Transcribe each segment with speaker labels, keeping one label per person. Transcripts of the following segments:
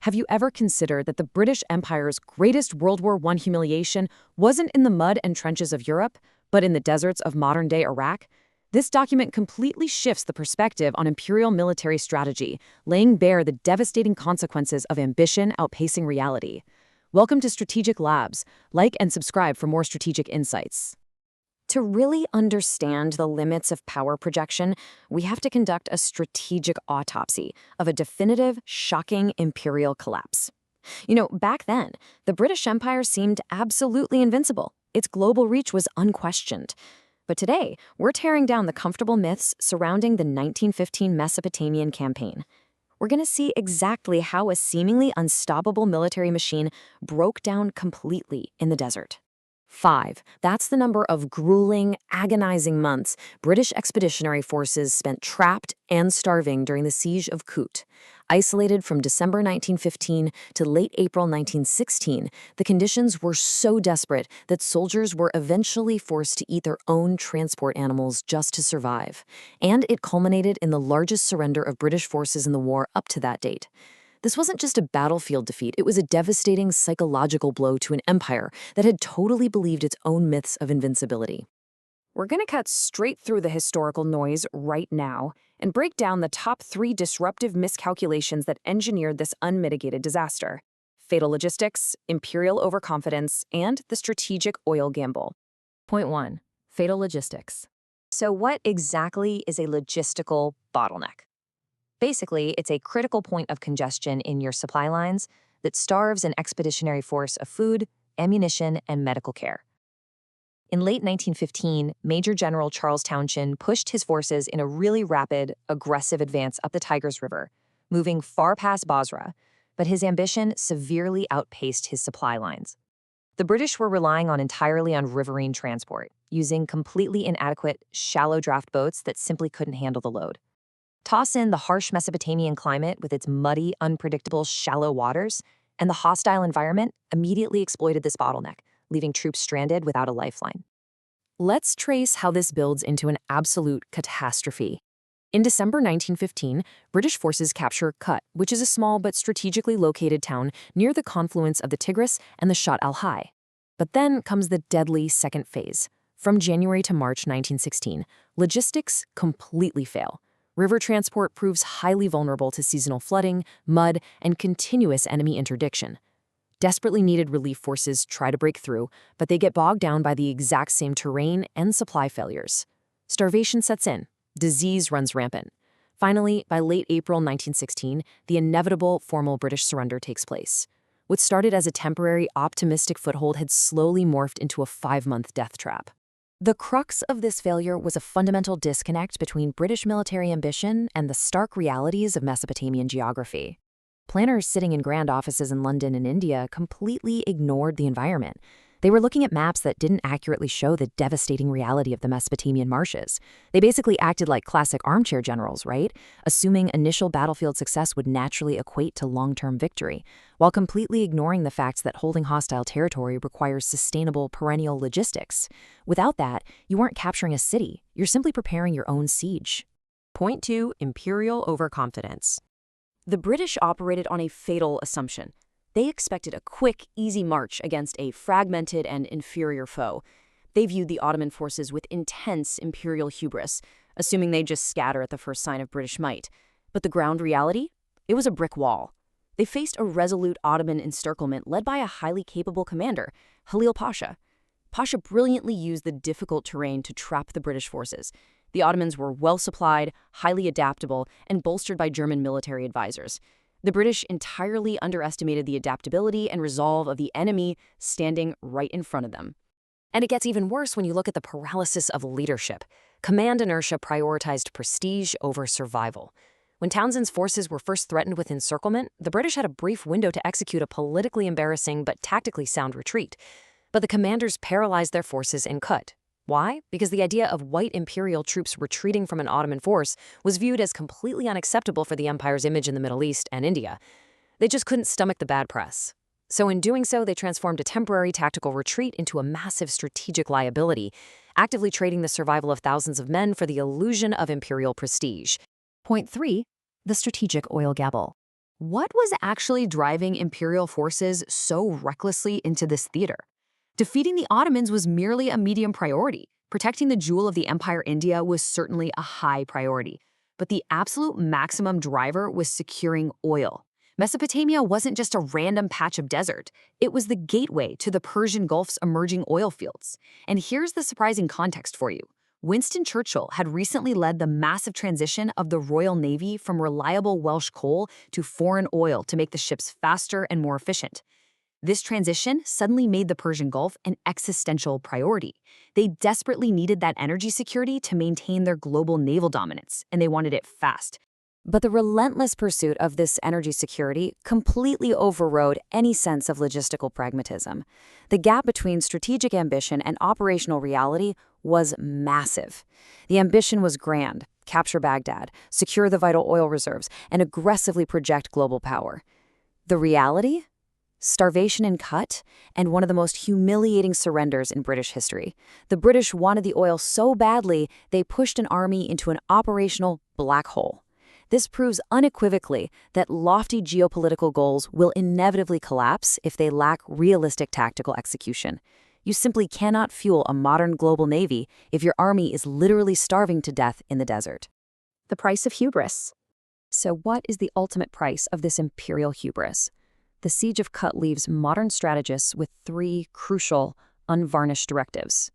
Speaker 1: Have you ever considered that the British Empire's greatest World War I humiliation wasn't in the mud and trenches of Europe, but in the deserts of modern-day Iraq? This document completely shifts the perspective on imperial military strategy, laying bare the devastating consequences of ambition outpacing reality. Welcome to Strategic Labs. Like and subscribe for more strategic insights. To really understand the limits of power projection, we have to conduct a strategic autopsy of a definitive, shocking imperial collapse. Back then, the British Empire seemed absolutely invincible. Its global reach was unquestioned. But today, we're tearing down the comfortable myths surrounding the 1915 Mesopotamian campaign. We're going to see exactly how a seemingly unstoppable military machine broke down completely in the desert. 5. That's the number of grueling, agonizing months British expeditionary forces spent trapped and starving during the Siege of Kut. Isolated from December 1915 to late April 1916, the conditions were so desperate that soldiers were eventually forced to eat their own transport animals just to survive. And it culminated in the largest surrender of British forces in the war up to that date. This wasn't just a battlefield defeat, it was a devastating psychological blow to an empire that had totally believed its own myths of invincibility. We're going to cut straight through the historical noise right now and break down the top 3 disruptive miscalculations that engineered this unmitigated disaster: fatal logistics, imperial overconfidence, and the strategic oil gamble. Point 1. Fatal logistics. So what exactly is a logistical bottleneck? Basically, it's a critical point of congestion in your supply lines that starves an expeditionary force of food, ammunition, and medical care. In late 1915, Major General Charles Townshend pushed his forces in a really rapid, aggressive advance up the Tigris River, moving far past Basra, but his ambition severely outpaced his supply lines. The British were relying entirely on riverine transport, using completely inadequate, shallow draft boats that simply couldn't handle the load. Toss in the harsh Mesopotamian climate with its muddy, unpredictable, shallow waters, and the hostile environment immediately exploited this bottleneck, leaving troops stranded without a lifeline. Let's trace how this builds into an absolute catastrophe. In December 1915, British forces capture Kut, which is a small but strategically located town near the confluence of the Tigris and the Shatt al-Hai. But then comes the deadly second phase. From January to March 1916, logistics completely fail. River transport proves highly vulnerable to seasonal flooding, mud, and continuous enemy interdiction. Desperately needed relief forces try to break through, but they get bogged down by the exact same terrain and supply failures. Starvation sets in. Disease runs rampant. Finally, by late April 1916, the inevitable formal British surrender takes place. What started as a temporary, optimistic foothold had slowly morphed into a 5-month death trap. The crux of this failure was a fundamental disconnect between British military ambition and the stark realities of Mesopotamian geography. Planners sitting in grand offices in London and India completely ignored the environment. They were looking at maps that didn't accurately show the devastating reality of the Mesopotamian marshes. They basically acted like classic armchair generals, right? Assuming initial battlefield success would naturally equate to long-term victory, while completely ignoring the fact that holding hostile territory requires sustainable, perennial logistics. Without that, you aren't capturing a city, you're simply preparing your own siege. Point 2. Imperial overconfidence. The British operated on a fatal assumption. They expected a quick, easy march against a fragmented and inferior foe. They viewed the Ottoman forces with intense imperial hubris, assuming they'd just scatter at the first sign of British might. But the ground reality? It was a brick wall. They faced a resolute Ottoman encirclement led by a highly capable commander, Halil Pasha. Pasha brilliantly used the difficult terrain to trap the British forces. The Ottomans were well-supplied, highly adaptable, and bolstered by German military advisors. The British entirely underestimated the adaptability and resolve of the enemy standing right in front of them. And it gets even worse when you look at the paralysis of leadership. Command inertia prioritized prestige over survival. When Townshend's forces were first threatened with encirclement, the British had a brief window to execute a politically embarrassing but tactically sound retreat. But the commanders paralyzed their forces in Kut. Why? Because the idea of white imperial troops retreating from an Ottoman force was viewed as completely unacceptable for the empire's image in the Middle East and India. They just couldn't stomach the bad press. So in doing so, they transformed a temporary tactical retreat into a massive strategic liability, actively trading the survival of thousands of men for the illusion of imperial prestige. Point 3. The strategic oil gamble. What was actually driving Imperial forces so recklessly into this theater? Defeating the Ottomans was merely a medium priority. Protecting the jewel of the Empire India was certainly a high priority. But the absolute maximum driver was securing oil. Mesopotamia wasn't just a random patch of desert. It was the gateway to the Persian Gulf's emerging oil fields. And here's the surprising context for you. Winston Churchill had recently led the massive transition of the Royal Navy from reliable Welsh coal to foreign oil to make the ships faster and more efficient. This transition suddenly made the Persian Gulf an existential priority. They desperately needed that energy security to maintain their global naval dominance, and they wanted it fast. But the relentless pursuit of this energy security completely overrode any sense of logistical pragmatism. The gap between strategic ambition and operational reality was massive. The ambition was grand: capture Baghdad, secure the vital oil reserves, and aggressively project global power. The reality? Starvation in Kut, and one of the most humiliating surrenders in British history. The British wanted the oil so badly, they pushed an army into an operational black hole. This proves unequivocally that lofty geopolitical goals will inevitably collapse if they lack realistic tactical execution. You simply cannot fuel a modern global navy if your army is literally starving to death in the desert. The price of hubris. So what is the ultimate price of this imperial hubris? The Siege of Kut leaves modern strategists with 3 crucial, unvarnished directives.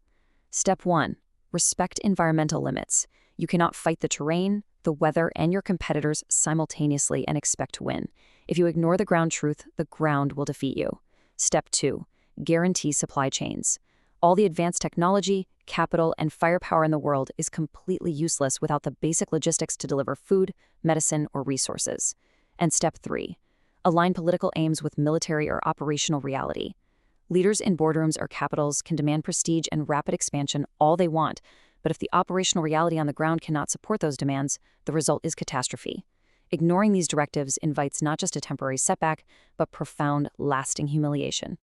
Speaker 1: Step 1. Respect environmental limits. You cannot fight the terrain, the weather, and your competitors simultaneously and expect to win. If you ignore the ground truth, the ground will defeat you. Step 2. Guarantee supply chains. All the advanced technology, capital, and firepower in the world is completely useless without the basic logistics to deliver food, medicine, or resources. And Step 3. Align political aims with military or operational reality. Leaders in boardrooms or capitals can demand prestige and rapid expansion all they want, but if the operational reality on the ground cannot support those demands, the result is catastrophe. Ignoring these directives invites not just a temporary setback, but profound, lasting humiliation.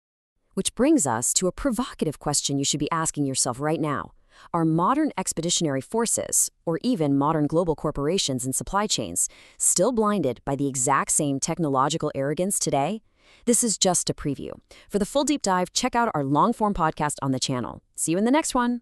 Speaker 1: Which brings us to a provocative question you should be asking yourself right now. Are modern expeditionary forces, or even modern global corporations and supply chains, still blinded by the exact same technological arrogance today? This is just a preview. For the full deep dive, check out our long-form podcast on the channel. See you in the next one.